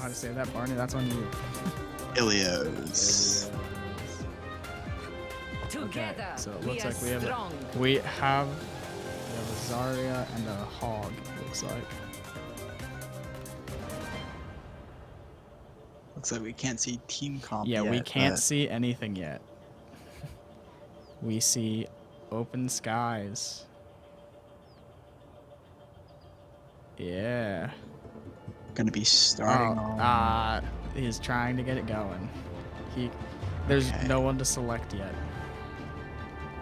how to say that, Barney. That's on you. Ilios. Okay, so it looks like we have a Zarya and a Hog, it looks like. Looks like we can't see team comp Yeah, yet, we can't see anything yet. We see open skies. Yeah. Gonna be starting on. He's trying to get it going. There's no one to select yet.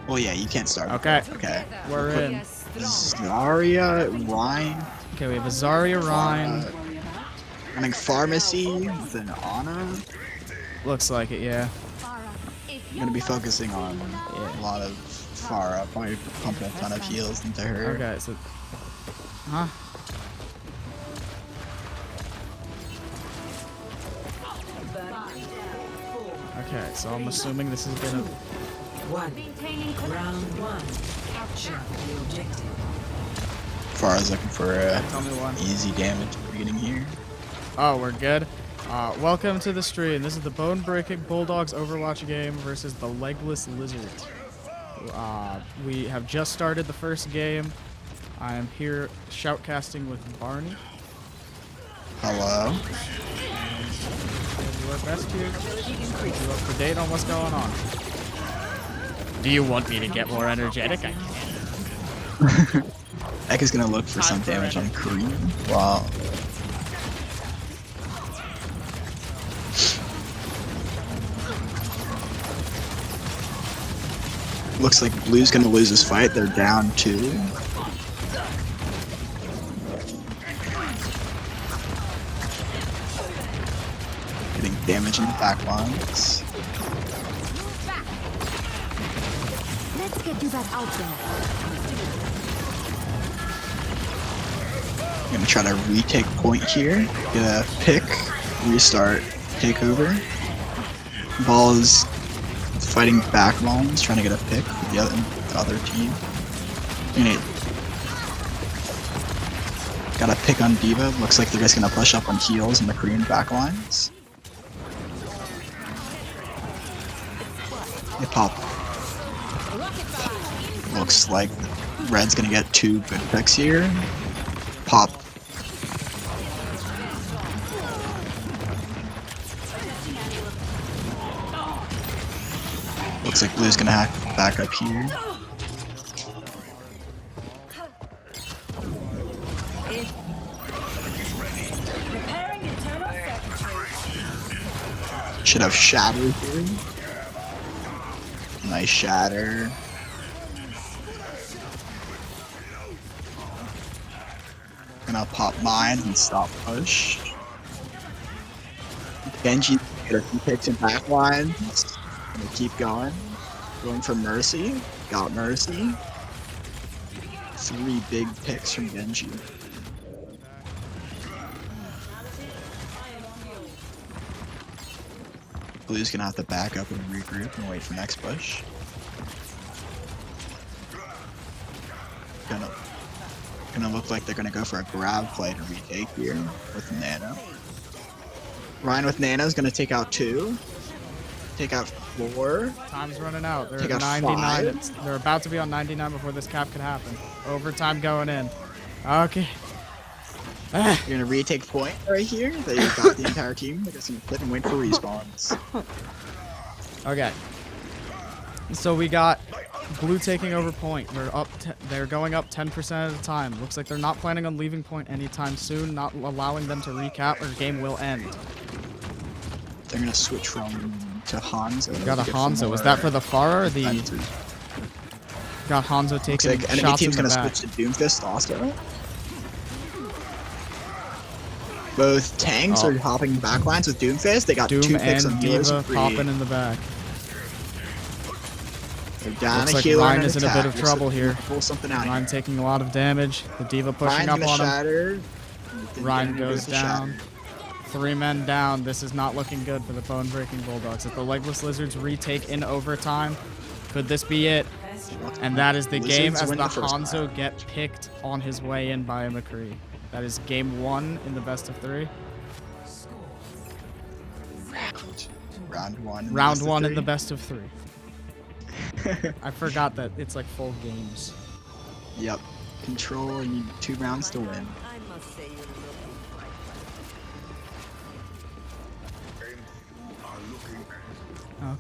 Well, yeah, you can't start. Okay. Okay. We're in. Zarya, Rhine. Okay, we have a Zarya, Rhine. Running Pharmacy, then Ana. Looks like it, yeah. I'm gonna be focusing on a lot of Pharah. Probably pumping a ton of heals into her. Okay, so. Huh? Okay, so I'm assuming this is gonna. Round one. Capture the objective. Pharah's looking for Tell me one. easy damage at the beginning here. Oh, we're good. Welcome to the stream. This is the bone-breaking Bulldogs Overwatch game versus the Legless Lizards. We have just started the first game. I am here shoutcasting with Barney. Hello. We'll do our best here. Keep you up to date on what's going on. Do you want me to get more energetic? I can. Ek is gonna look for some damage on Kareem. Wow. Looks like Blue's gonna lose this fight. They're down 2. Getting damage in the back lines. Let's get you back out there. I'm gonna try to retake point here. Get a pick, restart, take over. Ball is fighting back lines, trying to get a pick for the other team. Got a pick on Diva. Looks like they're just gonna push up on heals in the Korean back lines. They pop. Looks like Red's gonna get 2 good picks here. Pop. Looks like Blue's gonna have to back up here. Should have Shatter here. Nice Shatter. Gonna pop mine and stop push. Genji get a few picks in back lines. Gonna keep going. Going for Mercy. Got Mercy. 3 big picks from Genji. Blue's gonna have to back up and regroup and wait for next push. Gonna look like they're gonna go for a grab play to retake here with Nano. Ryan with Nano is gonna take out 2. Take out 4. Time's running out. They're Take at out 99. 5. They're about to be on 99 before this cap can happen. Overtime going in. Okay. You're gonna retake point right here. They got the entire team. They're just gonna sit and wait for respawns. Okay. So we got Blue taking over point. They're going up 10% at a time. Looks like they're not planning on leaving point anytime soon, not allowing them to recap or game will end. They're gonna switch to Hanzo. Got a Hanzo. Is that for the Pharah or the... Got Hanzo Looks taking like enemy shots team's in the gonna back. switch to Doomfist also. Both tanks are hopping backlines with Doomfist. They got Doom 2 picks and on healers Diva and 3. popping in the back. They're down Looks a like healer Ryan and is in a bit of trouble here. Pull something out. Ryan taking a lot of damage. The Diva pushing Ryan's up gonna on him. shatter. Ryan goes down. Shatter. 3 men down. This is not looking good for the bone-breaking Bulldogs. If the Legless Lizards retake in overtime, could this be it? And that is the game as the Hanzo get picked on his way in by a McCree. That is game 1 in the best of 3. Round one. Round one in the best of 3. I forgot that it's like full games. Yep. Control, you need 2 rounds to win. I must say you're looking quite.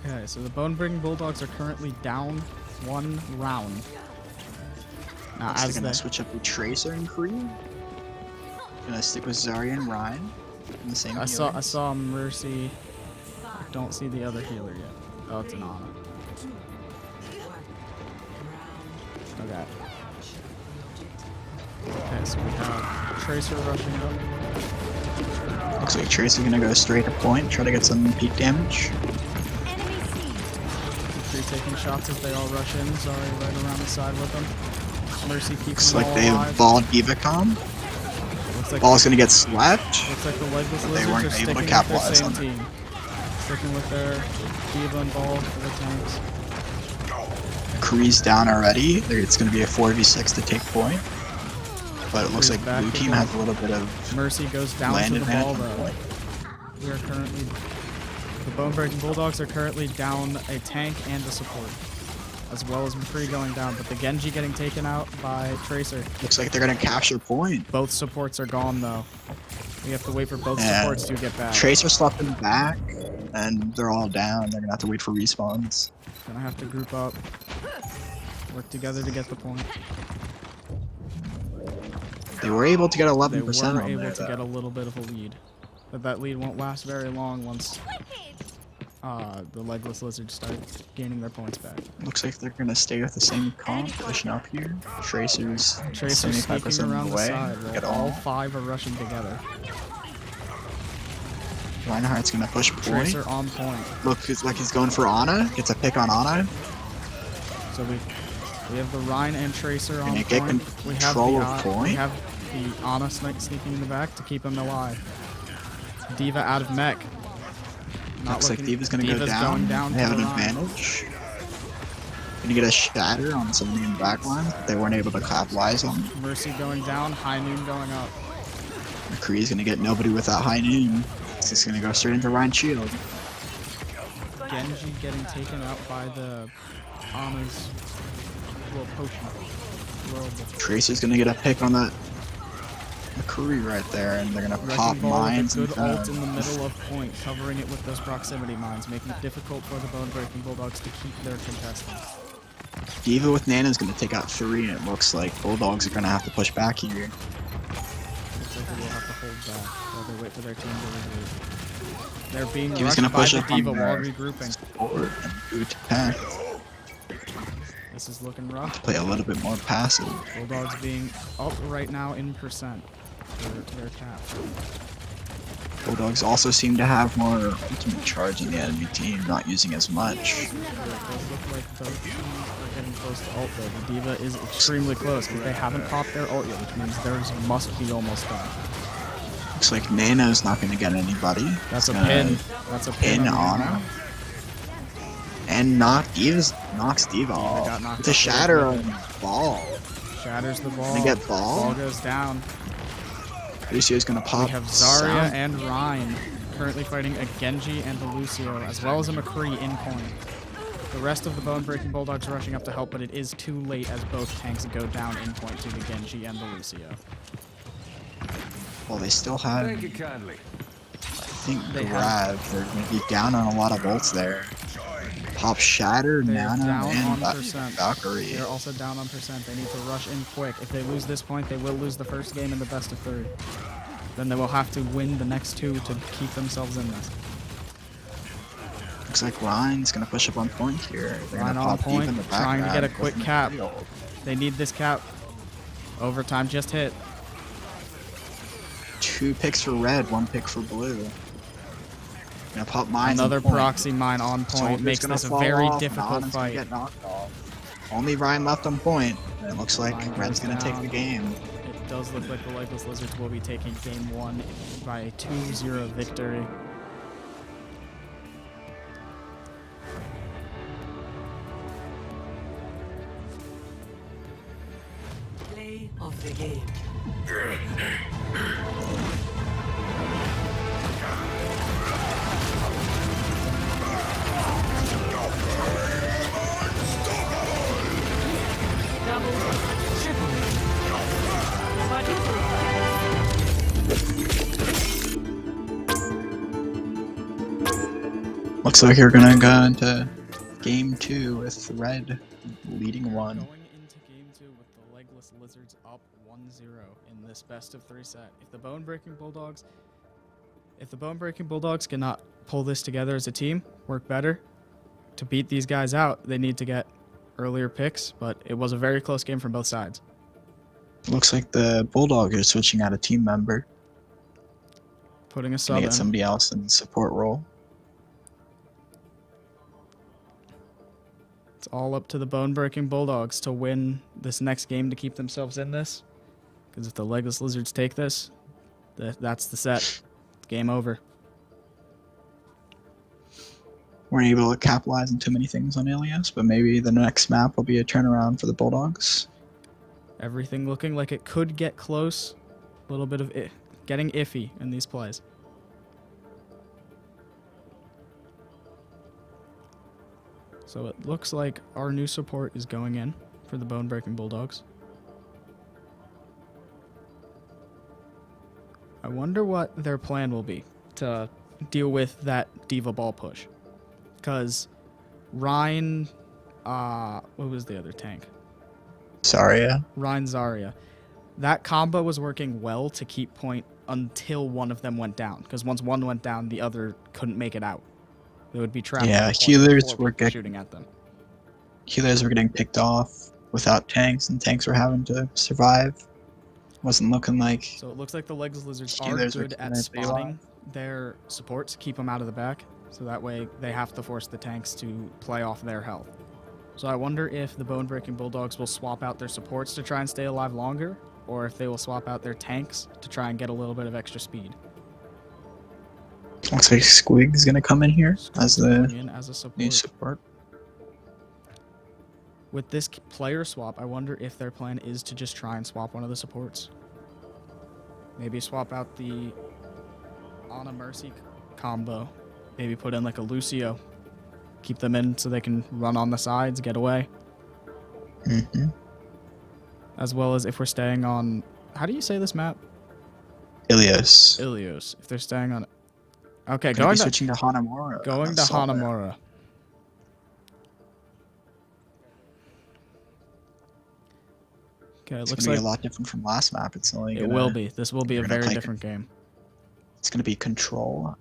Okay, so the Bone-Breaking Bulldogs are currently down 1 round. Now, Looks as like gonna they switch up with Tracer and Kree. Gonna stick with Zarya and Ryan. In the same I healers. saw Mercy. Don't see the other healer yet. Oh, it's an Ana. Okay. Okay, so we have Tracer rushing up. Looks like Tracer gonna go straight to point, try to get some peak damage. Enemy seen. Kree taking shots as they all rush in. Zarya right around the side with them. Mercy keeping Looks them like all they alive. have Ball Divacom. Looks like Ball's gonna get slapped. Looks like the Legless They Lizards weren't are able to sticking with their capitalize same on it. team. Sticking with their Diva and Ball for the tanks. Kree's down already. It's gonna be a 4v6 to take point. But it looks Kree's like back blue team again. has a little bit of Mercy goes down land to the ball advantage on though. point. We are currently... The Bone-Breaking Bulldogs are currently down a tank and a support. As well as McCree going down, but the Genji getting taken out by Tracer. Looks like they're gonna capture point. Both supports are gone though. We have to wait for both Yeah. supports to get back. Tracer slept in the back, and they're all down. They're gonna have to wait for respawns. Gonna have to group up. Work together to get the point. They were able to get They 11% were on able there, to though. get a little bit of a lead. But that lead won't last very long once the Legless Lizards start gaining their points back. Looks like they're gonna stay with the same composition up here. Tracer's Tracer sneaking 75% around the away. side Get while all all. 5 are rushing together. Reinhardt's gonna push point. Tracer on point. Look, it's like he's going for Ana. Gets a pick on Ana. So we have the Rhine and Tracer on Gonna get point. We have control the of we point. have the Ana sneaking in the back to keep him alive. Diva out of mech. Not Looks like looking- Diva's gonna Diva's go down. going down They to have the an Rhine. advantage. Gonna get a shatter on somebody in the back line, but they weren't able to capitalize on. Mercy going down, High Noon going up. McCree's gonna get nobody with that high noon. It's just gonna go straight into Ryan's shield. Genji getting taken out by the Ana's little potion. Little Tracer's gonna get a pick on that McCree right there, and they're gonna pop Wrecking Ball mines with and a good ult in the middle of point, covering it with those proximity mines, making it difficult for the Bone-Breaking Bulldogs to keep their contestants. Diva with Nana's gonna take out 3, and it looks like Bulldogs are gonna have to push back here. Looks like they will have to hold back while they wait for their team to regroup. They're being Diva's rushed gonna by push the up on Diva while their regrouping. support and boot attack. This is looking rough. Play a little bit more passive. Bulldogs being up right now in percent for their cap. Bulldogs also seem to have more ultimate charge in the enemy team, not using as much. It does look like both teams are getting close to ult though. The Diva is extremely close because they haven't popped their ult yet, which means theirs must be almost done. Looks like Nano's not gonna get anybody. That's a He's gonna pin. That's a pin. Pin on the Ana. Ana. And knocks Diva got off. knocked With a off shatter there. on Ball. Shatters the ball. Gonna get Ball. Ball goes down. Lucio's gonna pop. We have Zarya Sound. and Rhine currently fighting a Genji and a Lucio, as well as a McCree in point. The rest of the Bone-Breaking Bulldogs rushing up to help, but it is too late as both tanks go down in point to the Genji and the Lucio. Well, they still have, Thank you kindly. I think, They Grav. They're gonna be down on a lot of bolts there. Pop Shatter, They're Nana, down on and percent. Valkyrie. They're also down on percent. They need to rush in quick. If they lose this point, they will lose the first game in the best of 3. Then they will have to win the next 2 to keep themselves in this. Looks like Ryan's gonna push up on point here. They're Ryan gonna on pop deep point, in the back. trying to get a Grav quick doesn't cap. field. They need this cap. Overtime just hit. 2 picks for red, 1 pick for blue. Gonna pop mines. on Another point. proxy mine on point Soldier's makes gonna this a fall very off, difficult Nana's gonna fight. get knocked off. Only Ryan left on point. And it looks like Ryan Red's goes gonna take down. the game. It does look like the Legless Lizards will be taking game 1 by a 2-0 victory. Play of the game. Looks like you're gonna go into game 2 with Red leading 1. Going into game 2 with the Legless Lizards up 1-0 in this best of 3 set. If the Bone Breaking Bulldogs cannot pull this together as a team, work better to beat these guys out, they need to get earlier picks, but it was a very close game from both sides. Looks like the Bulldogs are switching out a team member. Putting a Gonna sub get in. somebody else in the support role. It's all up to the Bone Breaking Bulldogs to win this next game to keep themselves in this. Because if the Legless Lizards take this, that's the set. Game over. Weren't able to capitalize on too many things on Ilias, but maybe the next map will be a turnaround for the Bulldogs. Everything looking like it could get close. A little bit of getting iffy in these plays. So it looks like our new support is going in for the Bone Breaking Bulldogs. I wonder what their plan will be to deal with that Diva ball push. Because Ryan, what was the other tank? Zarya. Ryan Zarya. That combo was working well to keep point until one of them went down. Because once one went down, the other couldn't make it out. They would be trapped. Yeah, at the point healers before were people shooting at them. Healers were getting picked off without tanks, and tanks were having to survive. Wasn't looking like So it looks like the Legs Lizards are healers were good keeping at it alive. spotting their supports, keep them out of the back. So that way they have to force the tanks to play off their health. So I wonder if the Bone Breaking Bulldogs will swap out their supports to try and stay alive longer, or if they will swap out their tanks to try and get a little bit of extra speed. Looks like Squig's gonna come in here as Going the in as a support. new support. With this player swap, I wonder if their plan is to just try and swap one of the supports. Maybe swap out the Ana Mercy combo. Maybe put in like a Lucio. Keep them in so they can run on the sides, get away. Mm-hmm. As well as if we're staying on... How do you say this map? Ilias. Ilios. If they're staying on... Okay, Gonna going be to switching to Hanamura. Going to Hanamura. Okay, it It's looks gonna like be a lot different from last map. It's only it will be. This will be a you're gonna very play- different game. It's gonna be control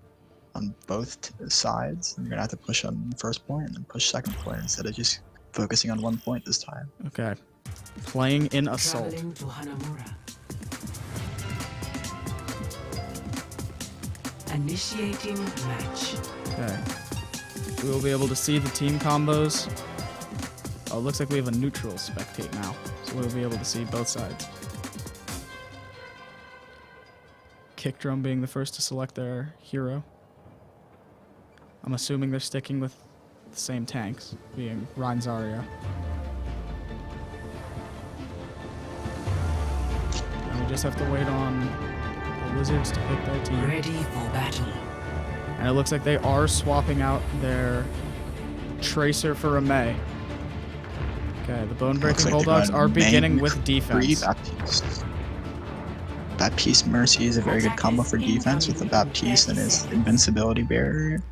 on both sides. You're gonna have to push on first point and then push second point instead of just focusing on one point this time. Okay. Playing in Assault. Traveling to Hanamura. Initiating match. Okay. We will be able to see the team combos. Oh, it looks like we have a neutral spectate now. So we'll be able to see both sides. Kick Drum being the first to select their hero. I'm assuming they're sticking with the same tanks, being Ryan Zarya. And we just have to wait on the Wizards to pick their team. Ready for battle. And it looks like they are swapping out their Tracer for a Mei. Okay, the Bone Looks Breaking like they're Bulldogs going are Mei beginning with Free defense. Baptiste. Baptiste Mercy is a very good combo for defense with the Baptiste and his invincibility barrier.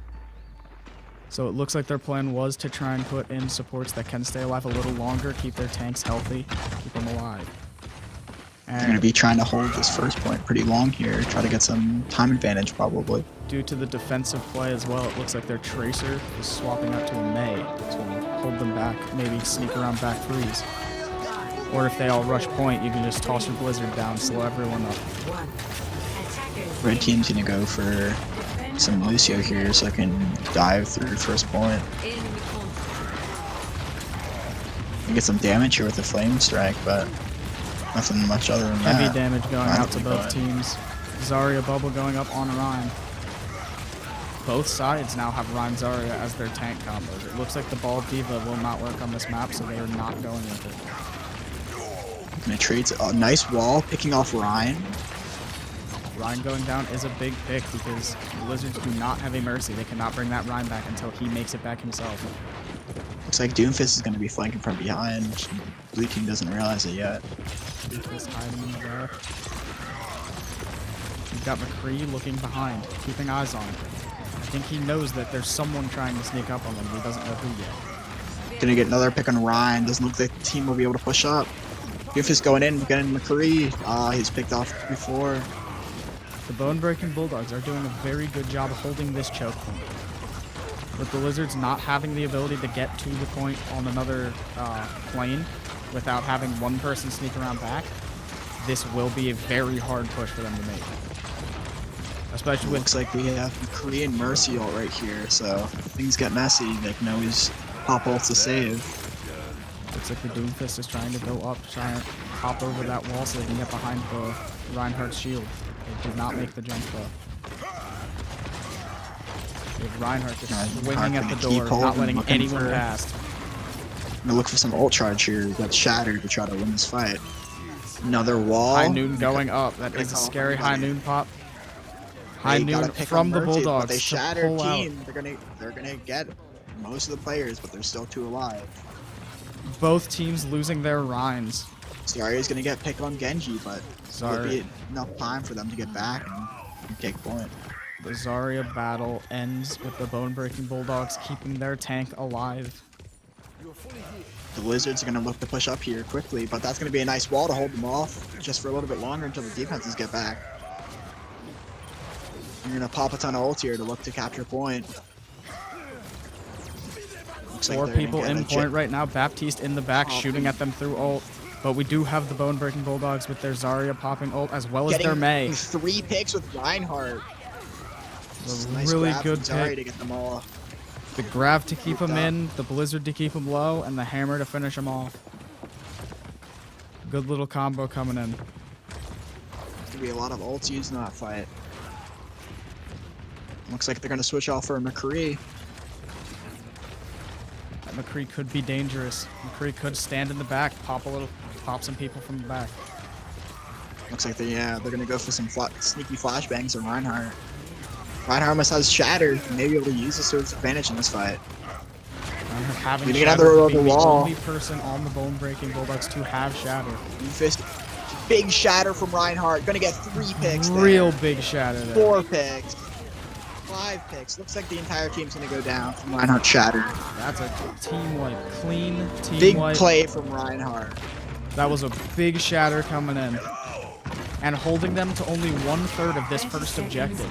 So it looks like their plan was to try and put in supports that can stay alive a little longer, keep their tanks healthy, keep them alive. They're going to And be trying to hold this first point pretty long here, try to get some time advantage probably. due to the defensive play as well, it looks like their Tracer is swapping out to a Mei to hold them back, maybe sneak around back freeze. Or if they all rush point, you can just toss your Blizzard down, slow everyone up. Red team's going to go for some Lucio here so I can dive through first point. And get some damage here with the Flame Strike, but nothing much other than that. Heavy damage going out to Right. both teams. Zarya bubble going up on Ryan. Both sides now have Ryan Zarya as their tank combos. It looks like the Ball Diva will not work on this map, so they are not going with it. Gonna trade a nice wall, picking off Ryan. Ryan going down is a big pick because the Lizards do not have a Mercy. They cannot bring that Ryan back until he makes it back himself. Looks like Doomfist is gonna be flanking from behind. Blue team doesn't realize it yet. Just hiding in there. We've got McCree looking behind, keeping eyes on it. think he knows that there's someone trying to sneak up on him. He doesn't know who yet. Gonna get another pick on Ryan. Doesn't look like the team will be able to push up. Doofus going in, getting McCree. He's picked off before. The Bone-Breaking Bulldogs are doing a very good job holding this choke point. With the Lizards not having the ability to get to the point on another plane without having one person sneak around back, this will be a very hard push for them to make. Especially with... Looks like we have McCree and Mercy ult right here, so if things get messy, they can always pop ult to save. Looks like the Doomfist is trying to go up, trying to hop over that wall so they can get behind the Reinhardt's shield. They did not make the jump though. With Reinhardt just swinging at the door, not letting anyone past. I'm gonna look for some ult charge here. That's Shattered to try to win this fight. Another wall. High Noon going up. That is a scary High Noon pop. High Noon from the Bulldogs. They to Shattered pull out. team. They're gonna get most of the players, but there's still 2 alive. Both teams losing their Rhines. Zarya's gonna get picked on Genji, but there'll Zarya. be enough time for them to get back and take point. The Zarya battle ends with the Bone-Breaking Bulldogs keeping their tank alive. The Lizards are gonna look to push up here quickly, but that's gonna be a nice wall to hold them off just for a little bit longer until the defenses get back. You're gonna pop a ton of ult here to look to capture point. Looks like 4 they're gonna people get in a point right now. Baptiste in the back, shooting at them through ult. But we do have the Bone-Breaking Bulldogs with their Zarya popping ult, as well as their Mei. 3 picks with Reinhardt. A Nice really grab good from Zarya pick. to get them all. The Grav to keep him Moved up. in, the Blizzard to keep him low, and the Hammer to finish him off. Good little combo coming in. There's gonna be a lot of ults used in that fight. Looks like they're gonna switch off for McCree. That McCree could be dangerous. McCree could stand in the back, pop some people from the back. Looks like they're gonna go for some sneaky flashbangs on Reinhardt. Reinhardt almost has Shattered. Maybe able to use this to its advantage in this fight. Having We need Shatter another being the wall. only person on the Bone-Breaking Bulldogs to have Shatter. Fist, big Shatter from Reinhardt. Gonna get 3 picks. Real big Shatter there. 4 picks. 5 picks. Looks like the entire team's gonna go down from Reinhardt Shatter. That's a team wipe. Clean team Big wipe. play from Reinhardt. That was a big Shatter coming in. And holding them to only 1/3 of this first objective.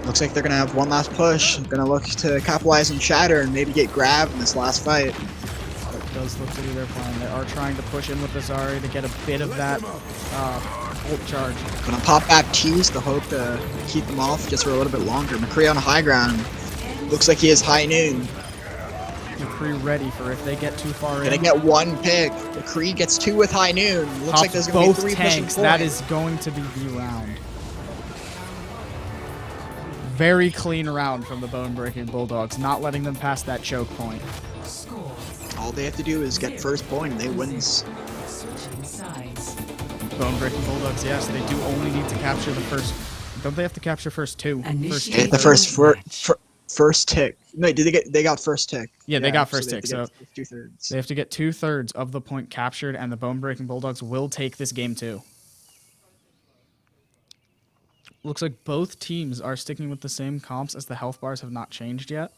Looks like they're gonna have one last push. Gonna look to capitalize on Shatter and maybe get grabbed in this last fight. That does look to be their plan. They are trying to push in with the Zarya to get a bit of that ult charge. Gonna pop Baptiste to hope to keep them off just for a little bit longer. McCree on high ground. Looks like he is High Noon. McCree ready for if they get too far Gonna in. get 1 pick. McCree gets 2 with High Noon. Looks Pops like there's gonna be both 3 pushing tanks. point. That is going to be the round. Very clean round from the Bone-Breaking Bulldogs, not letting them pass that choke point. All they have to do is get first point and they win. Switching sides. Bone-Breaking Bulldogs, yes, they do only need to capture the first. Don't they have to capture first 2? First Get the first tick. No, they got first tick. Yeah, they got first tick, they so have to get 2/3. they have to get 2/3 of the point captured, and the Bone-Breaking Bulldogs will take this game too. Looks like both teams are sticking with the same comps as the health bars have not changed yet.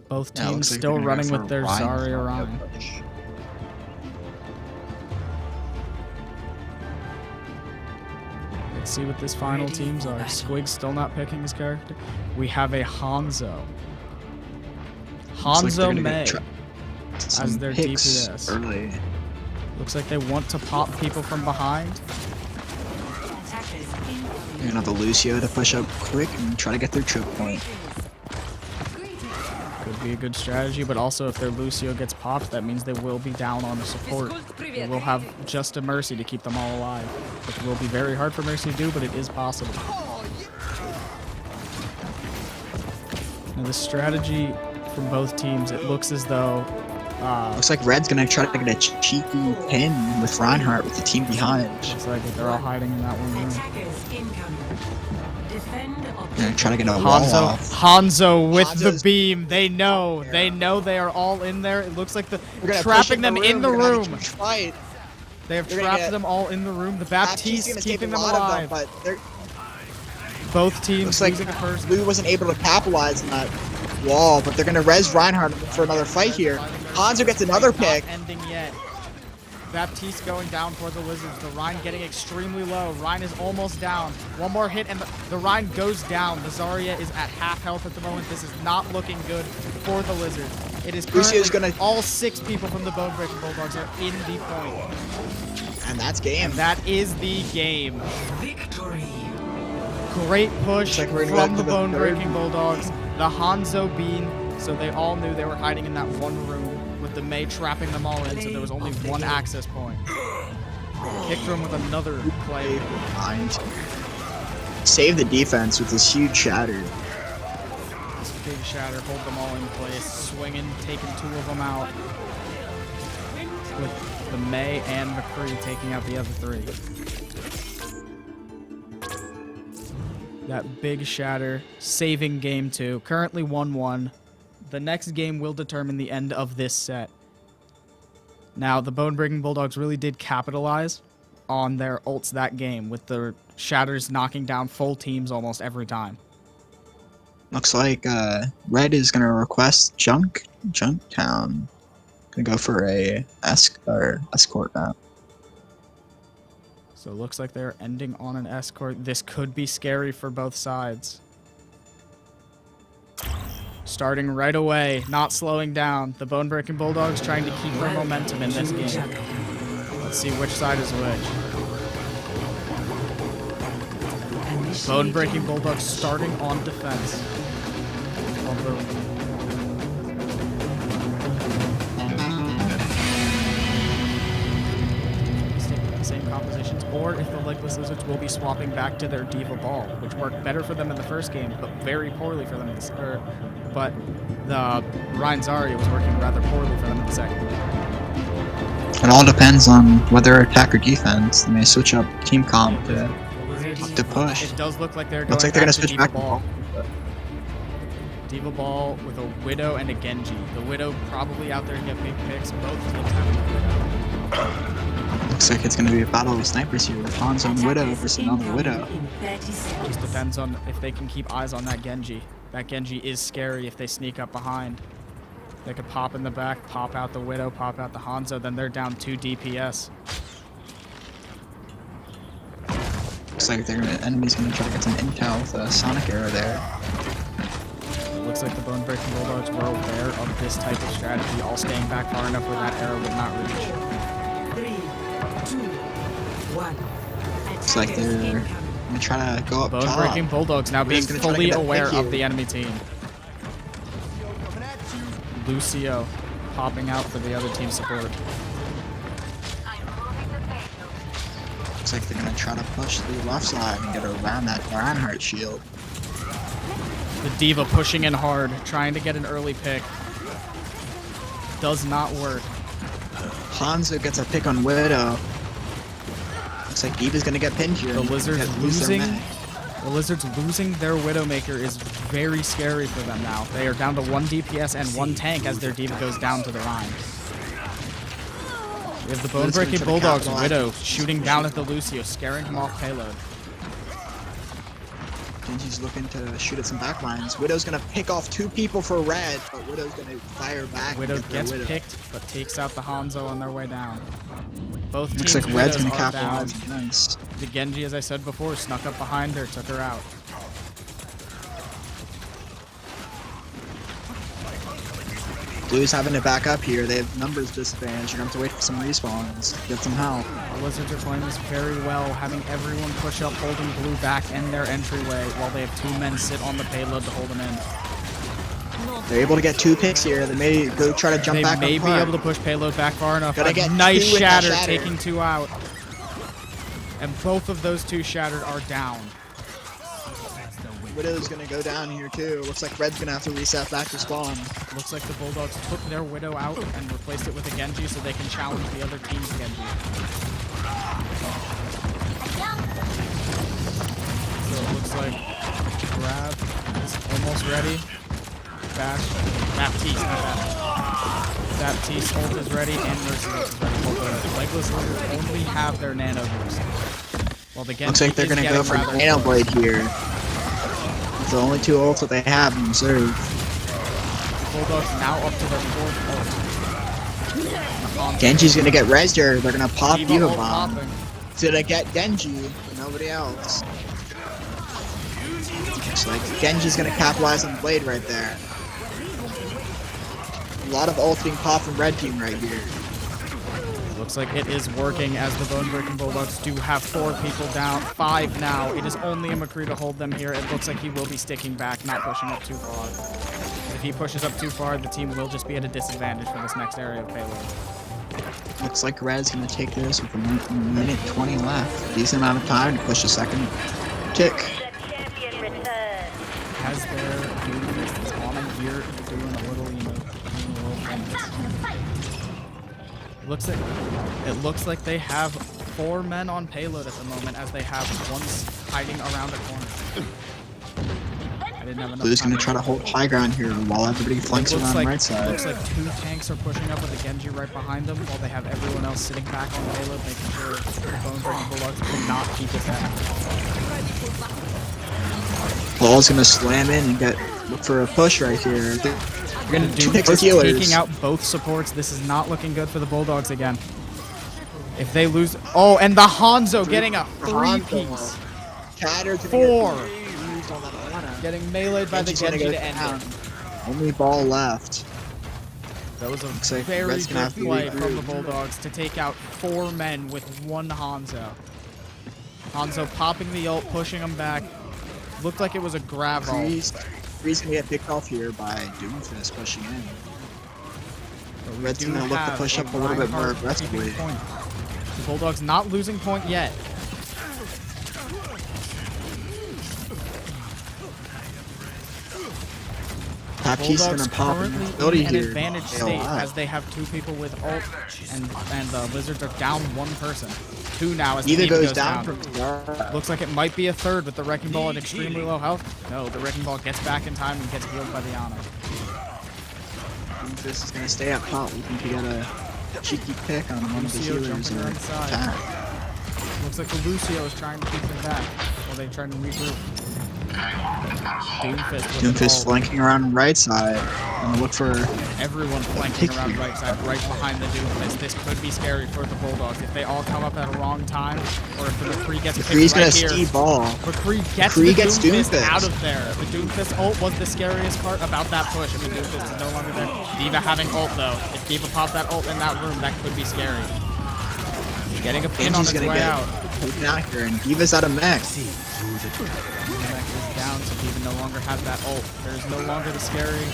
Both Yeah, it teams looks like still they're gonna running go with for their Ryan. Zarya Ryan. Let's see what this final Ready teams for are. battle. Squig's still not picking his character. We have a Hanzo. Looks like they're Hanzo gonna Mei. get some as their picks DPS. early. Looks like they want to pop people from behind. Attackers You're gonna have the Lucio to push up quick and try to get their choke point. Could be a good strategy, but also if their Lucio gets popped, that means they will be down on a support. They will have just a Mercy to keep them all alive, which will be very hard for Mercy to do, but it is possible. Now the strategy from both teams, it looks as though Looks like Red's gonna try to get a cheeky pin with Reinhardt with the team behind. looks like they're all hiding in that one room. Attackers incoming. Defend Gonna try to get a wall Hanzo, off. Hanzo with the Hanzo's- beam. They know they are all in there. It looks like We're gonna push trapping them in the We're gonna have a room. huge fight. They have They're gonna trapped get- them all in the room. The Baptiste's Baptiste gonna take keeping a them lot of alive. but Both teams Looks like losing a person. Blue wasn't able to capitalize on that wall, but they're gonna res Reinhardt for another fight here. Hanzo gets another pick. Not ending yet. Baptiste going down for the Lizards. The Rhine getting extremely low. Rhine is almost down. One more hit and the Rhine goes down. The Zarya is at half health at the moment. This is not looking good for the Lizards. It is currently all 6 people from the Bone Breaking Bulldogs are in the point. And that's game. That is the game. Victory. Great push Like we're from back the to the Bone third. Breaking Bulldogs. The Hanzo Bean, so they all knew they were hiding in that one room with the Mei trapping them all in, so there was only one access point. Kicked him with another play. Behind. Save the defense with this huge shatter. This big shatter, hold them all in place, swinging, taking 2 of them out. With the Mei and McCree taking out the other 3. That big shatter, saving game 2. Currently 1-1. The next game will determine the end of this set. Now, the Bone Breaking Bulldogs really did capitalize on their ults that game, with the shatters knocking down full teams almost every time. Looks like Red is gonna request Junktown. Gonna go for a escort map. So it looks like they're ending on an escort. This could be scary for both sides. Starting right away, not slowing down. The Bone Breaking Bulldogs trying to keep their momentum in this game. Let's see which side is which. Bone Breaking Bulldogs starting on defense. Same compositions, or if the Legless Lizards will be swapping back to their Diva Ball, which worked better for them in the first game, but very poorly for them in the but the Rhine Zarya was working rather poorly for them in the second. It all depends on whether attack or defense. They may switch up team comp to push. It does look like they're going Looks like they're gonna to switch Diva back. Ball. Diva Ball with a Widow and a Genji. The Widow probably out there to get big picks. Both teams have a Widow. Looks like it's gonna be a battle of snipers here with Hanzo and Widow versus another Widow. Just depends on if they can keep eyes on that Genji. That Genji is scary if they sneak up behind. They could pop in the back, pop out the Widow, pop out the Hanzo, then they're down 2 DPS. Looks like enemy's gonna try to get some intel with a Sonic arrow there. It looks like the Bone Breaking Bulldogs were aware of this type of strategy, all staying back far enough where that arrow would not reach. 3, 2, 1. Looks like they're gonna try to go up Bone top. Breaking Bulldogs now being Gonna try to fully get that aware pick of here. the enemy team. Lucio popping out for the other team support. Looks like they're gonna try to push the left side and get around that Reinhardt shield. The Diva pushing in hard, trying to get an early pick. Does not work. Hanzo gets a pick on Widow. Looks like Diva's gonna get pinned here. The Lizards Get- lose their losing. Mei. The Lizards losing their Widowmaker is very scary for them now. They are down to 1 DPS and 1 tank as their Diva goes down to the Rhine. We have the Bone Who's gonna Breaking try to Bulldogs capitalize? Widow shooting down at the Lucio, scaring him off payload. Genji's looking to shoot at some backlines. Widow's gonna pick off 2 people for Red, but Widow's gonna fire back. Widow and get their gets Widow. picked, but takes out the Hanzo on their way down. Both Looks teams' like Red's Widows gonna are down. capitalize. Nice. The Genji, as I said before, snuck up behind her, took her out. Blue's having to back up here. They have numbers disadvantage. You're gonna have to wait for some respawns. Get some help. The Lizards are playing this very well, having everyone push up, holding Blue back in their entryway, while they have 2 men sit on the payload to hold them in. They're able to get 2 picks here. They may go try to jump They back may on be Park. able to push payload back far enough. Gotta A get nice 2 with that shatter, shatter. taking 2 out. And both of those 2 shattered are down. Widow's gonna go down here too. Looks like Red's gonna have to reset back to spawn. Looks like the Bulldogs took their Widow out and replaced it with a Genji so they can challenge the other team's Genji. So it looks like Grab is almost ready. Baptiste, not Baptiste. Baptiste ult is ready and Merciless is ready. The Legless Lizards only have their Nano boost. While the Genji Looks like they're is gonna go getting for rather Nano close. Blade here. The only two ults that they have in reserve. Bulldogs now up to their 4th ult. Genji's gonna get rezzed here. They're gonna pop Diva Diva ult Bomb. popping. So they get Genji, but nobody else. Looks like Genji's gonna capitalize on Blade right there. A lot of ults being popped from red team right here. Looks like it is working as the Bone Breaking Bulldogs do have 4 people down. 5 now. It is only a McCree to hold them here. It looks like he will be sticking back, not pushing up too far. If he pushes up too far, the team will just be at a disadvantage for this next area of payload. Looks like Red's gonna take this with a minute 20 left. Decent amount of time to push a second tick. As their Doomfist is on him here, doing a little, doing a little thing. It looks like they have 4 men on payload at the moment, as they have one hiding around a corner. I didn't have enough Blue's time gonna try to hold high ground here while everybody flanks around the right side. Looks like 2 tanks are pushing up with a Genji right behind them, while they have everyone else sitting back on payload, making sure the Bone Breaking Bulldogs cannot keep it down. Ball's gonna slam in and look for a push right here. They're gonna do for healers. taking out both supports. This is not looking good for the Bulldogs again. If they lose, oh, and the Hanzo getting a 3-piece. 4 getting meleeed by the Genji to end it. Only ball left. That was a like very Red's gonna good have to play regroup. from the Bulldogs to take out 4 men with 1 Hanzo. Hanzo popping the ult, pushing him back. Looked like it was a grab ult. Freeze gonna get picked off here by Doomfist pushing in. Red's gonna look to push up a little bit more aggressively. The Bulldogs not losing point yet. Top piece Bulldogs gonna pop in currently the in an here. advantage state as they have 2 people with ult, and the Lizards are down 1 person. 2 now as the Either Diva goes down from Looks like it might be a 3rd with the Wrecking Ball at extremely low health. No, the Wrecking Ball gets back in time and gets healed by the Ana. Doomfist is gonna stay up top, looking to get a cheeky pick on one of the Lucio healers jumping or around the side. attack. Looks like the Lucio is trying to keep them back while they try to regroup. Doomfist flanking around right side. And look for everyone flanking around right side, right behind the Doomfist. This could be scary for the Bulldogs if they all come up at a wrong time, or if the McCree gets picked McCree's right gonna here. ski ball. McCree gets McCree the gets Doomfist Doomfist out of there. The Doomfist ult was the scariest part about that push, and the Doomfist is no longer there. Diva having ult though. If Diva popped that ult in that room, that could be scary. Getting a pin on Genji's its gonna way get out. taken out here, and Diva's out of mech. Mech is down, so Diva no longer has that ult. There's no longer the scary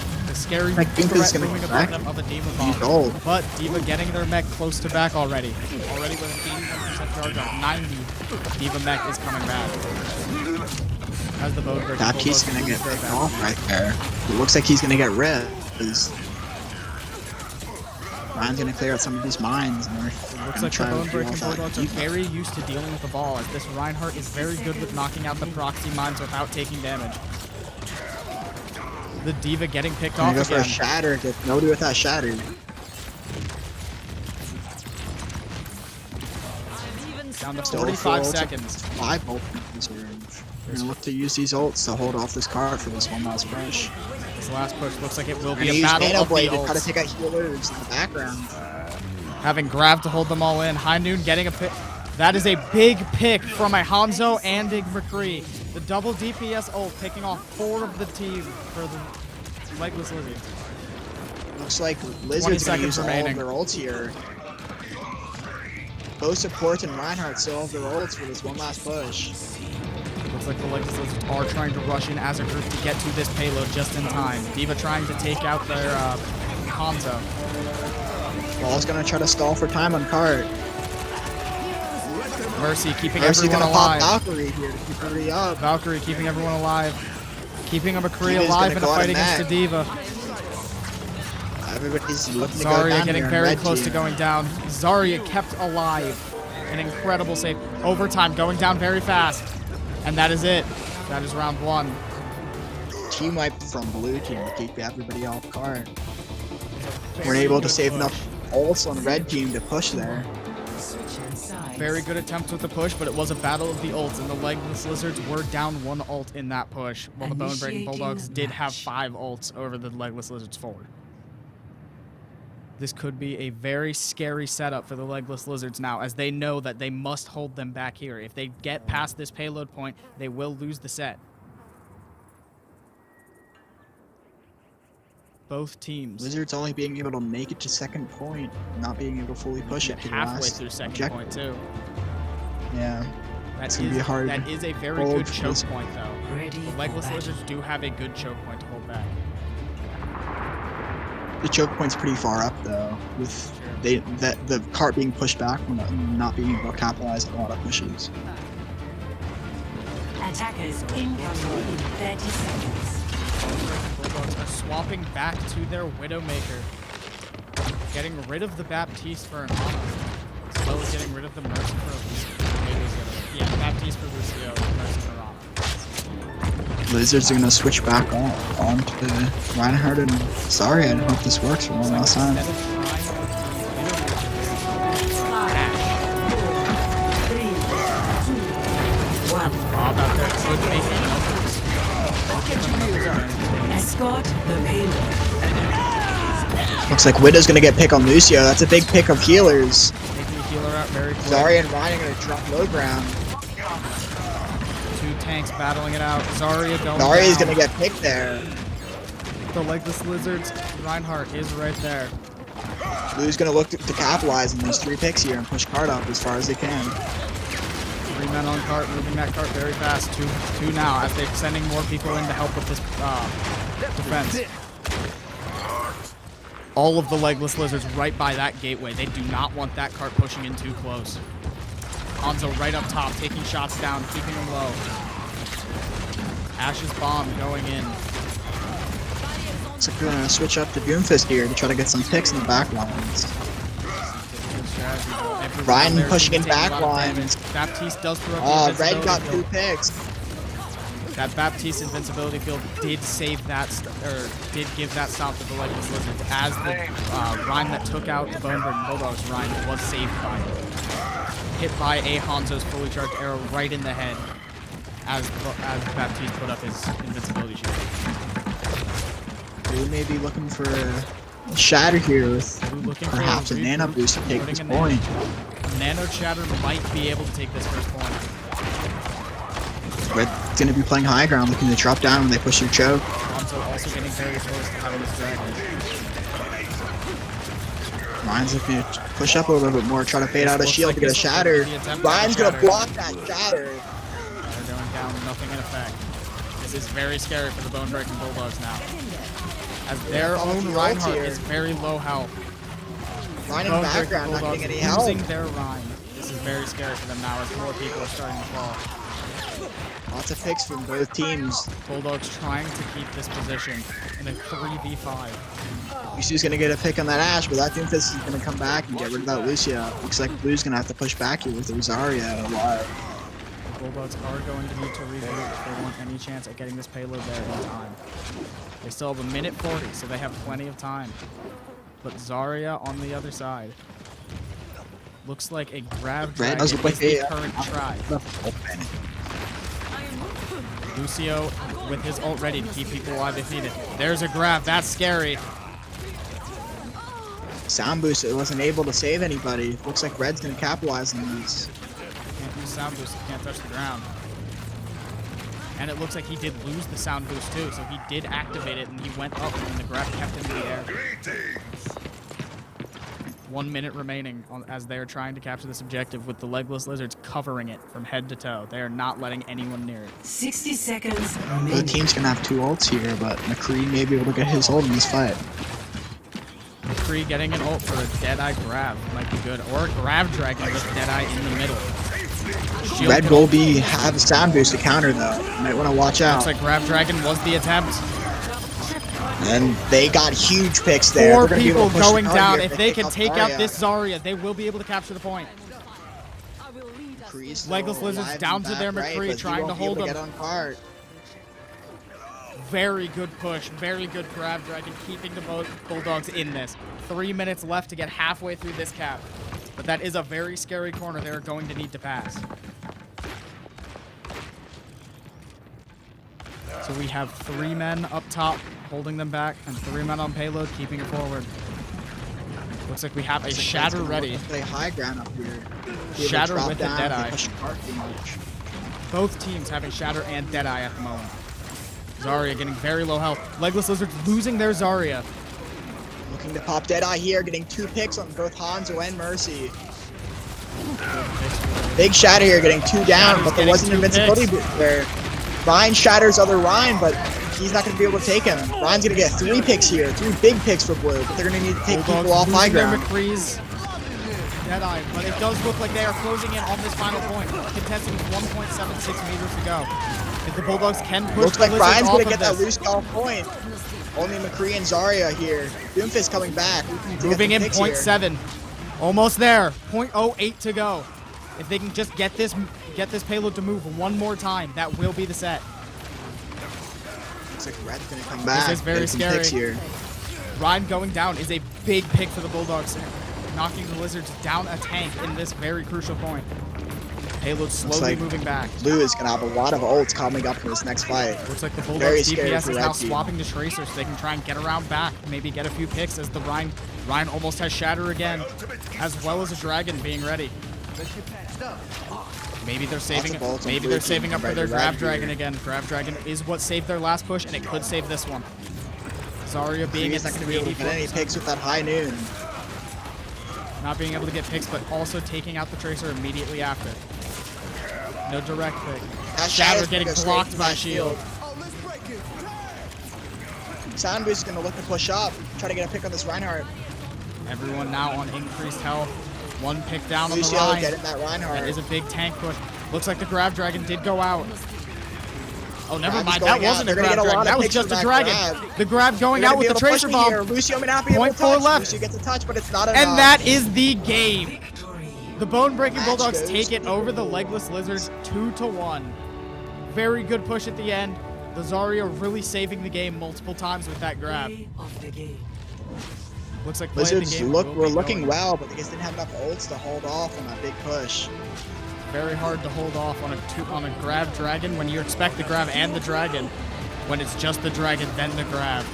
Like, Diva's threat gonna looming come above back. them of a Diva He's bomb. old. But Diva getting their mech close to back already. Already with an 81% charge on 90. Diva mech is coming back. As the Bone Breaking Top piece Bulldogs gonna get lose their picked battle. off right there. It looks like he's gonna get red. Ryan's gonna clear out some of these mines. And Looks like the Bone Breaking Bulldogs are very used to dealing with the ball, as this Reinhardt is very good with knocking out the proxy mines without taking damage. The Diva getting picked off Go for a again. shatter. Get nobody with that shatter. Down to Still 45 full ult. seconds. 5 ult in reserve. We're gonna look to use these ults to hold off this card for this one last push. This last push looks like it will We're be gonna a use battle Mana of the Blade to try to ults. take out healers in the background. Having Grav to hold them all in. High Noon getting a pick. That is a big pick from a Hanzo and a McCree. The double DPS ult picking off 4 of the team for the Legless Lizard. Looks like Lizard's 20 gonna seconds use all remaining. of their ults here. Both support and Reinhardt still have their ults for this one last push. Looks like the Legless Lizards are trying to rush in as a group to get to this payload just in time. Diva trying to take out their Hanzo. Ball's gonna try to stall for time on cart. Mercy keeping Mercy's everyone gonna alive. pop Valkyrie here to keep everybody up. Valkyrie keeping everyone alive. Keeping a McCree Diva's alive gonna in a go out fight of against the mech. Diva. Everybody's looking to go Zarya down getting here in very red close to team. going down. Zarya kept alive. An incredible save. Overtime going down very fast. And that is it. That is round 1. Team wipe from blue team to keep everybody off cart. We're able to save enough ults on red team to push there. Switch inside. Very good attempts with the push, but it was a battle of the ults, and the Legless Lizards were down 1 ult in that push, while the Bone Breaking Bulldogs did have 5 ults over the Legless Lizards 4. This could be a very scary setup for the Legless Lizards now, as they know that they must hold them back here. If they get past this payload point, they will lose the set. Both teams. Wizards only being able to make it to second point, not being able to fully push it to the halfway last through second objective. point too. Yeah. That gonna be hard That is a very hold good for choke this. point, though. Ready The for Legless battle. Lizards do have a good choke point to hold back. The choke point's pretty far up though, with the cart being pushed back and not being able to capitalize on a lot of pushes. Attackers incoming in 30 seconds. Bulldogs are swapping back to their Widowmaker, getting rid of the Baptiste for an Ana, as well as getting rid of the Mercy for Lucio. Yeah, Baptiste for Lucio, Mercy for Ana. Lizards are gonna switch back on to Reinhardt and Zarya and hope this works for one last time. Instead of trying with the Widowmaker, 3, 2, 1. Bob out there could make it. Escort the payload. Looks like Widow's gonna get pick on Lucio. That's a big pick of healers. Taking the healer out very quick. Zarya and Ryan are gonna drop low ground. 2 tanks battling it out. Zarya going Zarya's down. gonna get picked there. The Legless Lizards. Reinhardt is right there. Blue's gonna look to capitalize on these 3 picks here and push card up as far as they can. 3 men on cart, moving that cart very fast. Two now, as they're sending more people in to help with this defense. All of the Legless Lizards right by that gateway. They do not want that cart pushing in too close. Hanzo right up top, taking shots down, keeping them low. Ash's bomb going in. So we're gonna switch up to Doomfist here to try to get some picks in the back lines. Ryan pushing in back lines. Baptiste does throw up the Red invincibility got field. 2 picks. That Baptiste invincibility field did save that, did give that stop to the Legless Lizards, as the Ryan that took out the Bone Breaking Bulldogs Ryan was saved by it. Hit by a Hanzo's fully charged arrow right in the head, as Baptiste put up his invincibility shield. Blue may be looking for a shatter here with Blue looking for perhaps a nano regroup, boost to take putting this a point. Nano Chatter might be able to take this first point. Red's gonna be playing high ground, looking to drop down when they push their choke. Hanzo also getting very close to having this dragon. Ryan's looking to push up a little bit more, try to fade out a Looks shield like to get a this will shatter. be the attempt at Ryan's a gonna shatter. block that shatter. They're going down, nothing in effect. This is very scary for the Bone Breaking Bulldogs now, as their own Reinhardt is very low health. Ryan in Bone the Breaking background, not Bulldogs getting any help. losing their Rhine. This is very scary for them now, as more people are starting to fall. Lots of picks from both teams. Bulldogs trying to keep this position in a 3v5. Lucio's gonna get a pick on that Ash, but that Doomfist is gonna come back and get rid of that Lucio. Looks like Blue's gonna have to push back here with Zarya alive. The Bulldogs are going to need to regroup if they want any chance at getting this payload there in time. They still have 1:40, so they have plenty of time. But Zarya on the other side. Looks like a grab Red dragon does is look like the a current try. Lucio with his ult ready to keep people alive if needed. There's a grab. That's scary. Sound boost, it wasn't able to save anybody. Looks like Red's gonna capitalize on this. Can't use sound boost. Can't touch the ground. And it looks like he did lose the sound boost too, so he did activate it and he went up and the grab kept him in the air. 1 minute remaining as they are trying to capture this objective, with the Legless Lizards covering it from head to toe. They are not letting anyone near it. 60 seconds Both remaining. teams gonna have 2 ults here, but McCree may be able to get his ult in this fight. McCree getting an ult for a Deadeye grab might be good, or a grab dragon with Deadeye in the middle. Shield Red can will ult. have a sound boost to counter though. You might want to watch out. Looks like grab dragon was the attempt. And they got huge picks there. 4 They're gonna be able people to push the going card down. here If they can take out Zarya. this Zarya, they will be able to capture the point. McCree's still Legless Lizards alive down in to the their back McCree, but he trying to won't be able hold get him. on card. Very good push. Very good grab dragon, keeping the Bulldogs in this. 3 minutes left to get halfway through this cap. But that is a very scary corner they're going to need to pass. So we have 3 men up top holding them back and 3 men on payload keeping it forward. Looks like we have a Shatter ready. Play high ground up here. Shatter with the Deadeye. Push apart too much. Both teams having Shatter and Deadeye at the moment. Zarya getting very low health. Legless Lizards losing their Zarya. Looking to pop Deadeye here, getting 2 picks on both Hanzo and Mercy. Big Shatter here, getting 2 down, but there wasn't invincibility there. Ryan shatters other Ryan, but he's not going to be able to take him. Ryan's going to get 3 picks here, 3 big picks for Blue, but they're going to need to take people off high ground. McCree's Deadeye, but it does look like they are closing in on this final point, contesting with 1.76 meters to go. If the Bulldogs can push looks like the Ryan's going to get that loose off point. Only McCree and Zarya here. Doomfist coming back. Moving in 0.7. Almost there. 0.08 to go. If they can just get this payload to move one more time, that will be the set. Looks like Red's gonna come back. This is very scary. Here. Ryan going down is a big pick for the Bulldogs, knocking the Lizards down a tank in this very crucial point. Payload slowly moving back. Blue is gonna have a lot of ults coming up in this next fight. Looks like the Bulldogs DPS is now swapping to Tracer so they can try and get around back, maybe get a few picks as the Ryan almost has Shatter again, as well as a Dragon being ready. Maybe they're saving up. Maybe they're saving up for their Grab Dragon again. Grab Dragon is what saved their last push, and it could save this one. Zarya being not going to be able to get any picks with that high noon. Not being able to get picks, but also taking out the Tracer immediately after. No direct pick. Shatter getting blocked by Shield. Soundboost is going to look to push up, try to get a pick on this Reinhardt. Everyone now on increased health. 1 pick down on the Lucio Ryan. getting that Reinhardt. That is a big tank push. Looks like the Grab Dragon did go out. Oh, never mind. That wasn't a Grab Dragon. That was just a Dragon. The Grab going out with the Tracer Bomb. Lucio may not be able to touch. 0.4 left. Lucio gets a touch, but it's not enough. And that is the game. The Bone-Breaking Bulldogs take it over the Legless Lizards 2-1. Very good push at the end. The Zarya really saving the game multiple times with that grab. Looks like Lizards were looking well, but they just didn't have enough ults to hold off on that big push. Very hard to hold off on a Grab Dragon when you expect the grab and the Dragon. When it's just the Dragon, then the grab.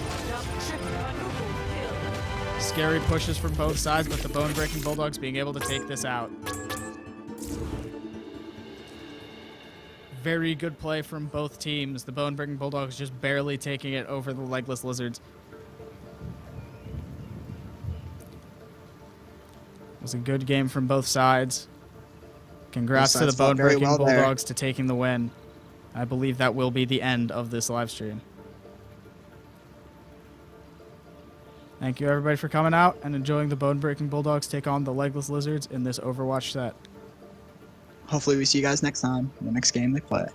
Scary pushes from both sides, but the Bone-Breaking Bulldogs being able to take this out. Very good play from both teams. The Bone-Breaking Bulldogs just barely taking it over the Legless Lizards. It was a good game from both sides. Congrats to the Bone-Breaking Bulldogs to taking the win. I believe that will be the end of this live stream. Thank you everybody for coming out and enjoying the Bone-Breaking Bulldogs take on the Legless Lizards in this Overwatch set. Hopefully we see you guys next time in the next game they play.